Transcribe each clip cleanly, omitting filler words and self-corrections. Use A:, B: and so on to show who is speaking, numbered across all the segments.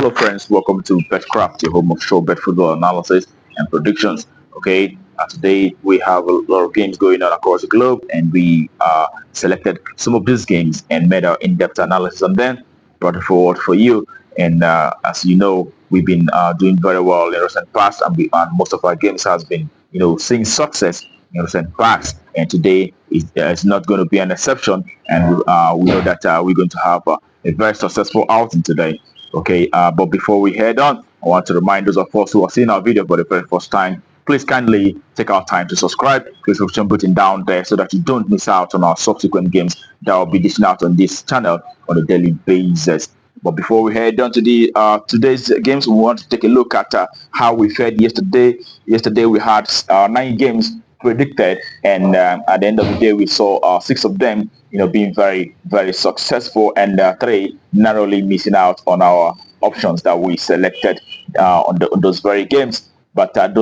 A: Hello friends, welcome to Betkraft, your home of show bet football analysis and predictions. Okay, today we have a lot of games going on across the globe, and we selected some of these games and made our in-depth analysis on them, brought it forward for you. And as you know, we've been doing very well in recent past, and most of our games has been, seeing success in recent past. And today is not going to be an exception, and we know that we're going to have a very successful outing today. Okay, but before we head on, I want to remind those of us who are seeing our video for the very first time, please kindly take our time to subscribe. Click the subscription button down there so that you don't miss out on our subsequent games that will be dishing out on this channel on a daily basis. But before we head on to the today's games, we want to take a look at how we fared yesterday. Yesterday we had 9 games predicted, and at the end of the day we saw 6 of them being very, very successful, and 3 narrowly missing out on our options that we selected on those very games. But that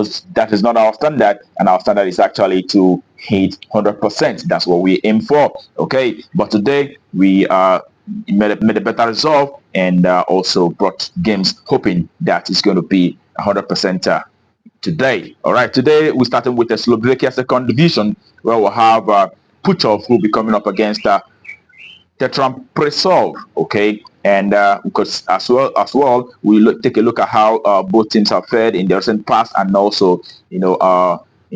A: is not our standard, and our standard is actually to hit 100%. That's what we aim for. Okay, but today we made a better resolve, and also brought games hoping that it's going to be 100% today. All right, today we started with the Slovakia second division, where we'll have Puchov who will be coming up against Tetram Presov. Okay, and because as well we take a look at how both teams have fared in the recent past, and also in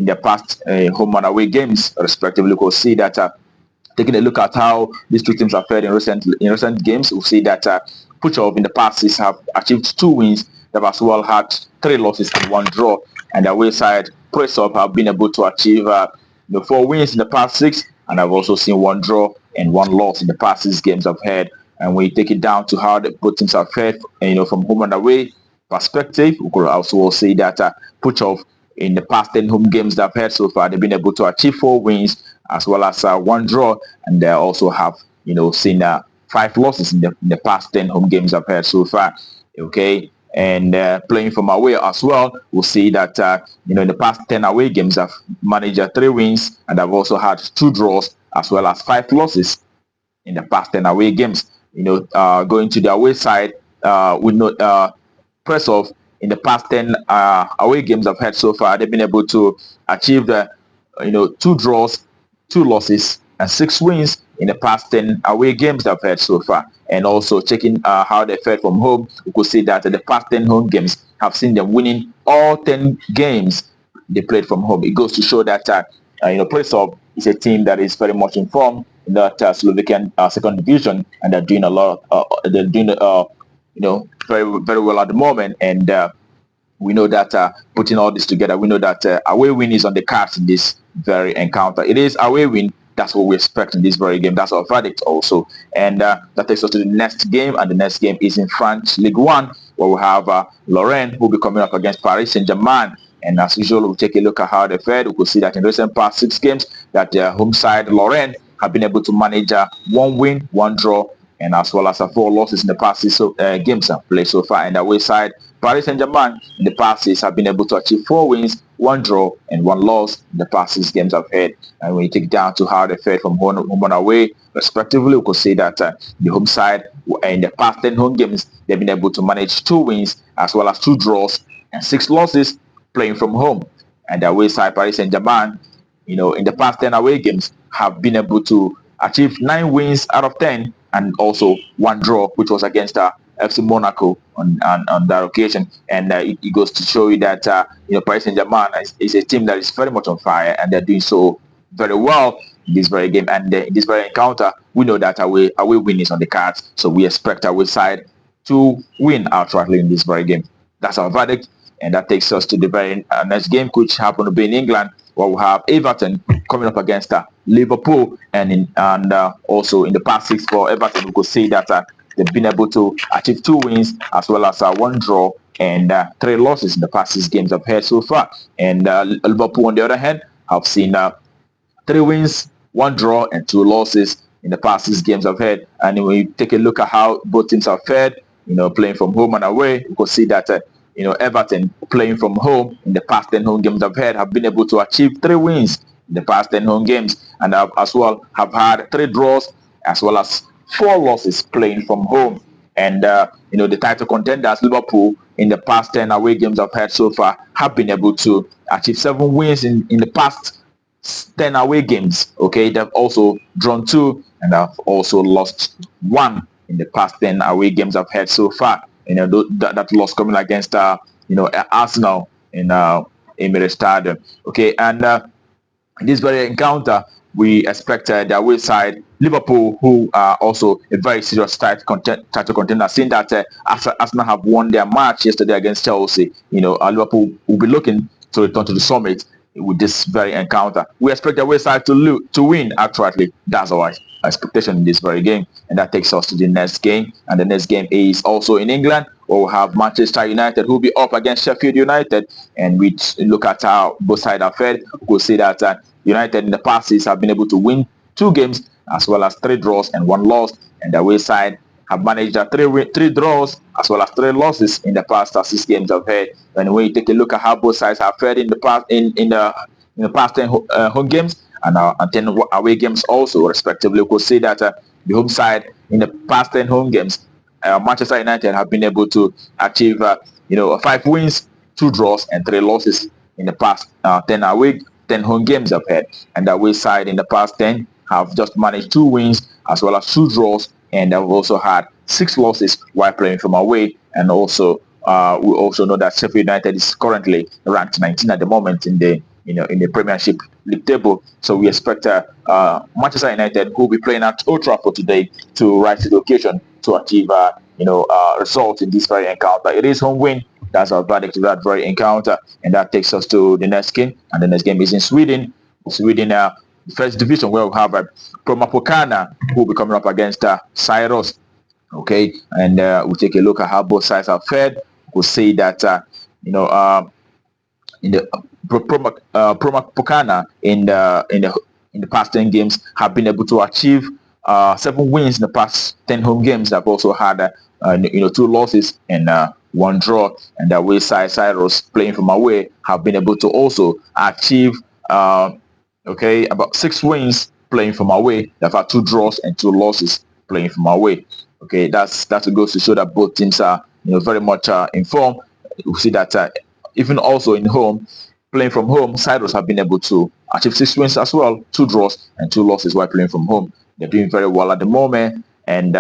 A: their past home and away games respectively. We'll see that taking a look at how these two teams have fared in recent games, we'll see that Puchov in the past have achieved 2 wins. They've as well had 3 losses and 1 draw, and the away side Presov have been able to achieve 4 wins in the past 6, and I've also seen 1 draw and 1 loss in the past 6 games I've had. And when you take it down to how both teams have fared, from home and away perspective, we could also see that Puchov in the past 10 home games they've had so far, they've been able to achieve 4 wins as well as 1 draw, and they also have seen 5 losses in the past 10 home games I've had so far. Okay, and playing from away as well, we'll see that in the past 10 away games I've managed 3 wins, and I've also had 2 draws as well as 5 losses in the past 10 away games. Going to the away side, we know Presov in the past 10 away games I've had so far, they've been able to achieve 2 draws, 2 losses, and 6 wins in the past 10 away games they've had so far. And also checking how they fared from home, we could see that the past 10 home games have seen them winning all 10 games they played from home. It goes to show that Presov is a team that is very much informed in that Slovakian second division, and they're doing a lot. They're doing very, very well at the moment, and we know that putting all this together, we know that away win is on the cards in this very encounter. It is away win. That's what we expect in this very game. That's our verdict also. And that takes us to the next game, and the next game is in French Ligue 1, where we have Lorraine, who will be coming up against Paris Saint-Germain. And as usual, we'll take a look at how they fared. We could see that in recent past 6 games, that their home side Lorraine have been able to manage 1 win, 1 draw, and as well as 4 losses in the past 6 games played so far. And the away side Paris Saint-Germain in the past 6 have been able to achieve 4 wins, 1 draw, and 1 loss in the past 6 games I've had. And when you take down to how they fared from home and away respectively, we could see that the home side in the past 10 home games, they've been able to manage 2 wins as well as 2 draws and 6 losses playing from home. And the away side Paris Saint-Germain, in the past 10 away games, have been able to achieve 9 wins out of 10 and also 1 draw, which was against FC Monaco on that occasion. And it goes to show you that Paris Saint-Germain is a team that is very much on fire, and they're doing so very well in this very game. And in this very encounter, we know that away win is on the cards, so we expect our side to win outrightly in this very game. That's our verdict, and that takes us to the very next game, which happened to be in England, where we have Everton coming up against Liverpool, and also in the past 6 for Everton, we could see that they've been able to achieve 2 wins as well as 1 draw and 3 losses in the past 6 games I've had so far. And Liverpool, on the other hand, have seen 3 wins, 1 draw, and 2 losses in the past 6 games I've had. And when you take a look at how both teams have fared, playing from home and away, you could see that Everton playing from home in the past 10 home games I've had have been able to achieve 3 wins in the past 10 home games, and have as well have had 3 draws as well as 4 losses playing from home And the title contenders Liverpool in the past 10 away games I've had so far have been able to achieve 7 wins in the past 10 away games. Okay, they've also drawn 2 and have also lost 1 in the past 10 away games I've had so far. That loss coming against Arsenal in Emirates Stadium. Okay, and in this very encounter, we expected the away side Liverpool, who are also a very serious title contender, seeing that after Arsenal have won their match yesterday against Chelsea, Liverpool will be looking to return to the summit with this very encounter. We expect the away side to win. Actually, that's our expectation in this very game, and that takes us to the next game. And the next game is also in England, where we have Manchester United, who will be up against Sheffield United. And we look at how both sides are fared. We'll see that United in the past have been able to win 2 games, as well as 3 draws and 1 loss, and the away side have managed 3 draws as well as 3 losses in the past 6 games I've had. And when you take a look at how both sides have fared in the past in the past 10 home games and 10 away games also respectively, we could see that the home side in the past 10 home games, Manchester United have been able to achieve 5 wins, 2 draws and 3 losses in the past 10 home games I've had. And the away side in the past 10 have just managed 2 wins as well as 2 draws, and they've also had 6 losses while playing from away. And also we also know that Sheffield United is currently ranked 19 at the moment in the Premiership League table. So we expect Manchester United, who will be playing at Old Trafford today, to rise to the occasion to achieve results in this very encounter. It is home win. That's our verdict to that very encounter, and that takes us to the next game. And the next game is in Sweden. First division, where we have Panam, who will be coming up against Cyrus. Okay, and we'll take a look at how both sides have fared. We'll see that in the Panam in the past 10 games have been able to achieve 7 wins in the past 10 home games. They've also had 2 losses and 1 draw, and the away side Cyrus, playing from away, have been able to also achieve about 6 wins playing from away. They've had 2 draws and 2 losses playing from away. Okay, that goes to show that both teams are very much in form. We see that even also in home, playing from home, Cyrus have been able to achieve 6 wins as well, 2 draws and 2 losses while playing from home. They're doing very well at the moment. And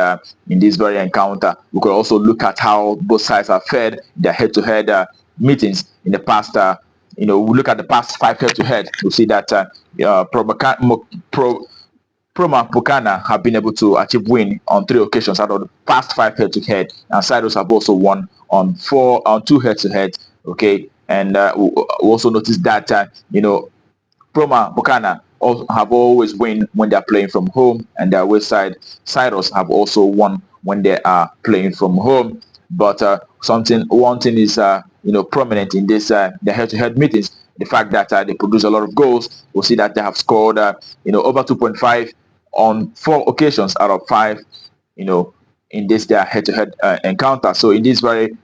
A: in this very encounter, we could also look at how both sides have fared their head-to-head meetings in the past. We look at the past 5 head-to-head. We see that Panam have been able to achieve win on 3 occasions out of the past 5 head-to-head, and Cyrus have also won on 2 head-to-head. Okay, and we also noticed that Panam have always win when they are playing from home, and their away side Cyrus have also won when they are playing from home. But one thing is prominent in this the head-to-head meetings: the fact that they produce a lot of goals. We'll see that they have scored over 2.5 on 4 occasions out of 5 in this their head-to-head encounter. So in this very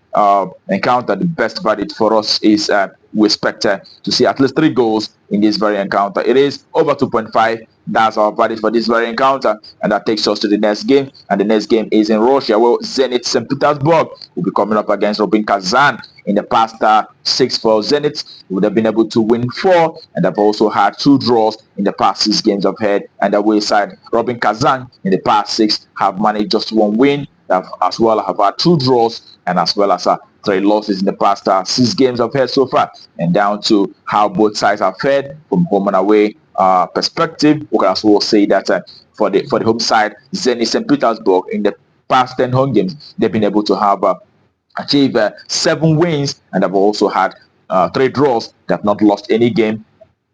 A: encounter, the best verdict for us is we expect to see at least 3 goals in this very encounter. It is over 2.5. That's our verdict for this very encounter, and that takes us to the next game. And the next game is in Russia, where Zenit St. Petersburg will be coming up against Kazan. In the past 6 for Zenit, would have been able to win 4, and they've also had 2 draws in the past 6 games I've had. And the away side, Kazan, in the past 6 have managed just 1 win, as well have had 2 draws, and as well as 3 losses in the past 6 games I've had so far. And down to how both sides have fared from home and away perspective, we can also say that for the home side, Zenit St. Petersburg, in the past 10 home games, they've been able to have achieve 7 wins, and they've also had 3 draws. They have not lost any game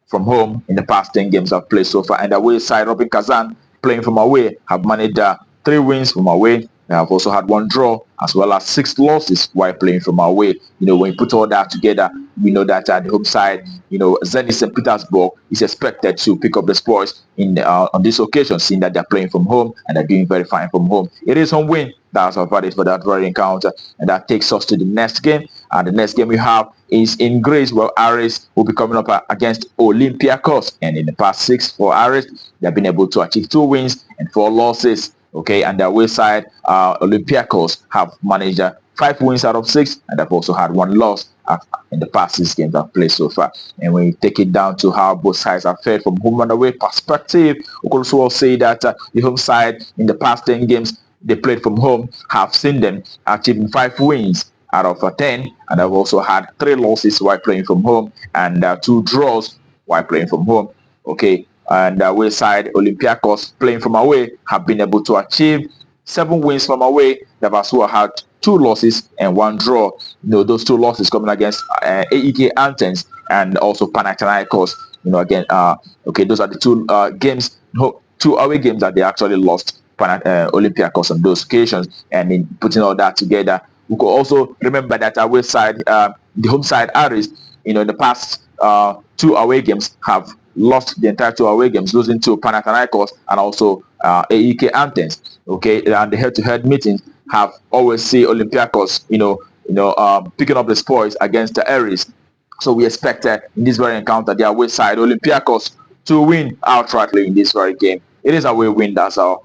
A: from home in the past 10 games I've played so far. And the away side, Kazan, playing from away, have managed 3 wins from away. They have also had 1 draw as well as 6 losses while playing from away. When you put all that together, we know that the home side, Zenit St. Petersburg is expected to pick up the spoils on this occasion, seeing that they're playing from home and they're doing very fine from home. It is home win. That's our verdict for that very encounter, and that takes us to the next game. And the next game we have is in Greece, where Aris will be coming up against Olympiacos. And in the past 6 for Aris, they've been able to achieve 2 wins and 4 losses. Okay, and the away side, Olympiacos have managed 5 wins out of 6, and they've also had 1 loss in the past 6 games they've played so far. And when you take it down to how both sides have fared from home and away perspective, we could also say that the home side in the past 10 games they played from home have seen them achieving 5 wins out of 10, and they've also had 3 losses while playing from home and 2 draws while playing from home. Okay, and away side Olympiacos playing from away have been able to achieve 7 wins from away. They've also had 2 losses and 1 draw. Those 2 losses coming against AEK Athens and also Panathinaikos. Again, okay, those are the 2 games, 2 away games that they actually lost Olympiacos on those occasions. And in putting all that together, we could also remember that away side, the home side Aris, in the past 2 away games have lost the entire 2 away games, losing to Panathinaikos and also AEK Athens. Okay, and the head-to-head meetings have always seen Olympiacos, picking up the spoils against the Aris. So we expect in this very encounter, the away side Olympiacos to win outrightly in this very game. It is a away win. That's our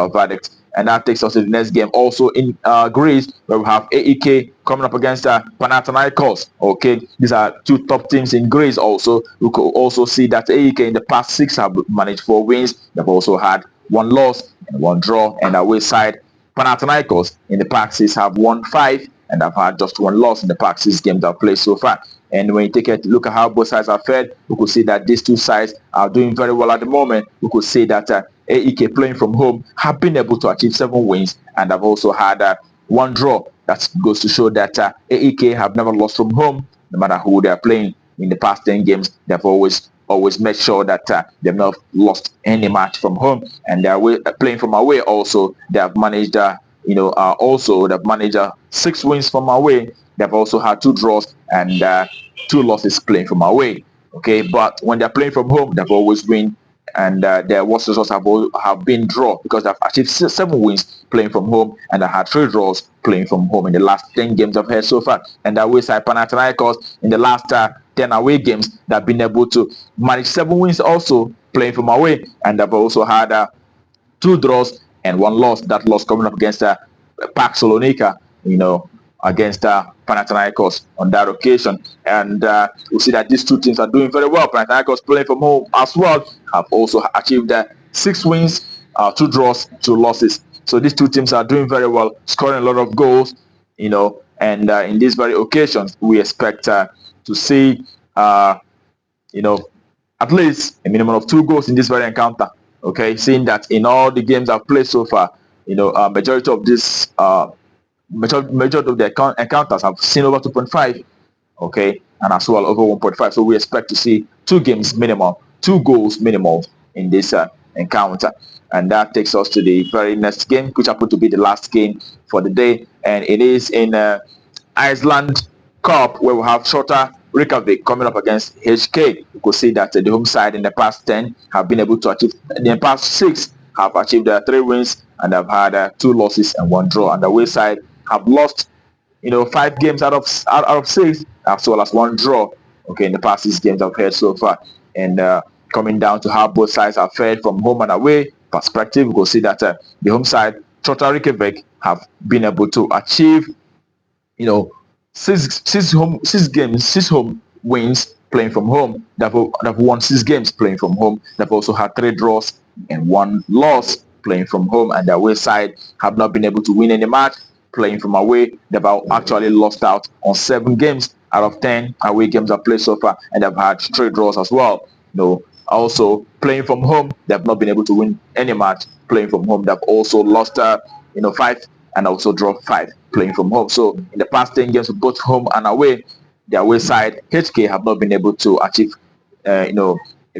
A: verdict. And that takes us to the next game, also in Greece, where we have AEK coming up against Panathinaikos. Okay, these are 2 top teams in Greece. Also, we could also see that AEK in the past 6 have managed 4 wins. They've also had 1 loss and 1 draw. And away side Panathinaikos in the past 6 have won 5, and have had just 1 loss in the past 6 games they've played so far. And when you take a look at how both sides are fared, we could see that these 2 sides are doing very well at the moment. We could say that AEK playing from home have been able to achieve 7 wins and have also had 1 draw. That goes to show that AEK have never lost from home, no matter who they are playing. In the past 10 games, they've always made sure that they've not lost any match from home. And they're playing from away also. They have managed, they've managed 6 wins from away. They've also had 2 draws and 2 losses playing from away. Okay, but when they're playing from home, they've always win, and their worst results have been draw, because they've achieved 7 wins playing from home and they had 3 draws playing from home in the last 10 games I've had so far. And that way side Panathinaikos in the last 10 away games, they've been able to manage 7 wins also playing from away, and they've also had 2 draws and 1 loss. That loss coming up against PAOK Salonika, against Panathinaikos on that occasion. And we see that these 2 teams are doing very well. Panathinaikos playing from home as well have also achieved 6 wins, 2 draws, 2 losses. So these 2 teams are doing very well, scoring a lot of goals, and in these very occasions, we expect to see, at least a minimum of 2 goals in this very encounter. Okay, seeing that in all the games I've played so far, majority of this majority of the encounters have seen over 2.5, okay, and as well over 1.5. So we expect to see 2 games minimum, 2 goals minimum in this encounter. And that takes us to the very next game, which happened to be the last game for the day, and it is in Iceland Cup, where we have Shota Reykjavik coming up against HK. You could see that the home side in the past 10 have been able to achieve, in the past 6 have achieved 3 wins and have had 2 losses and 1 draw. And the away side have lost 5 games out of 6, as well as 1 draw, okay, in the past 6 games I've played so far. And coming down to how both sides are fared from home and away perspective, we will see that the home side Shota Reykjavik have been able to achieve 6 home wins playing from home. They've won 6 games playing from home. They've also had 3 draws and 1 loss playing from home, and the away side have not been able to win any match playing from away. They've actually lost out on 7 games out of 10 away games I've played so far, and they've had 3 draws as well. Also playing from home, they've not been able to win any match playing from home. They've also lost 5 and also draw 5 playing from home. So in the past 10 games, both home and away, the away side HK have not been able to achieve a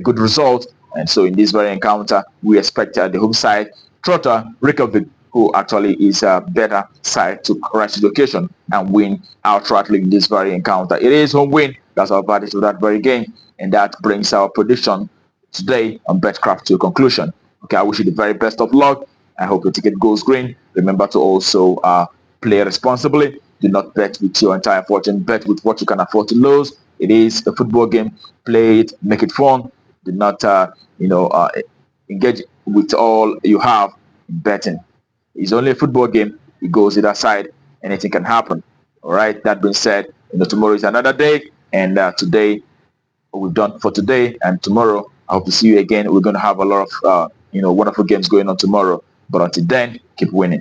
A: good result. And so in this very encounter, we expect the home side Shota Reykjavik, who actually is a better side, to rise to the occasion and win outrightly in this very encounter. It is home win. That's our verdict of that very game, and that brings our prediction today on Betkraft to a conclusion. Okay, I wish you the very best of luck. I hope your ticket goes green. Remember to also play responsibly. Do not bet with your entire fortune. Bet with what you can afford to lose. It is a football game. Play it, make it fun. Do not, engage with all you have in betting. It's only a football game. It goes either side. Anything can happen. All right. That being said, tomorrow is another day, and today we've done for today. And tomorrow, I hope to see you again. We're going to have a lot of wonderful games going on tomorrow. But until then, keep winning.